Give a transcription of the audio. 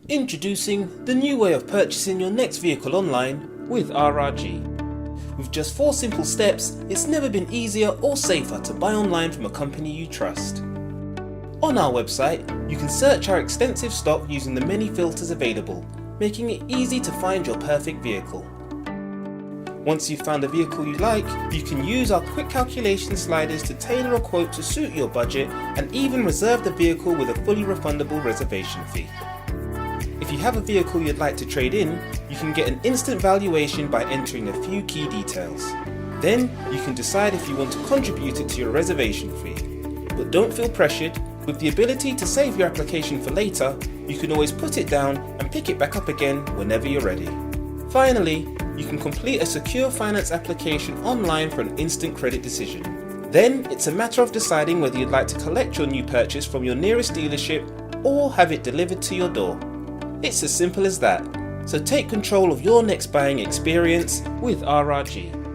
Introducing the new way of purchasing your next vehicle online with RRG. With just 4 simple steps, it's never been easier or safer to buy online from a company you trust. On our website, you can search our extensive stock using the many filters available, making it easy to find your perfect vehicle. Once you've found a vehicle you like, you can use our quick calculation sliders to tailor a quote to suit your budget and even reserve the vehicle with a fully refundable reservation fee. If you have a vehicle you'd like to trade in, you can get an instant valuation by entering a few key details. Then you can decide if you want to contribute it to your reservation fee. But don't feel pressured. With the ability to save your application for later, you can always put it down and pick it back up again whenever you're ready. Finally, you can complete a secure finance application online for an instant credit decision. Then it's a matter of deciding whether you'd like to collect your new purchase from your nearest dealership or have it delivered to your door. It's as simple as that. So take control of your next buying experience with RRG.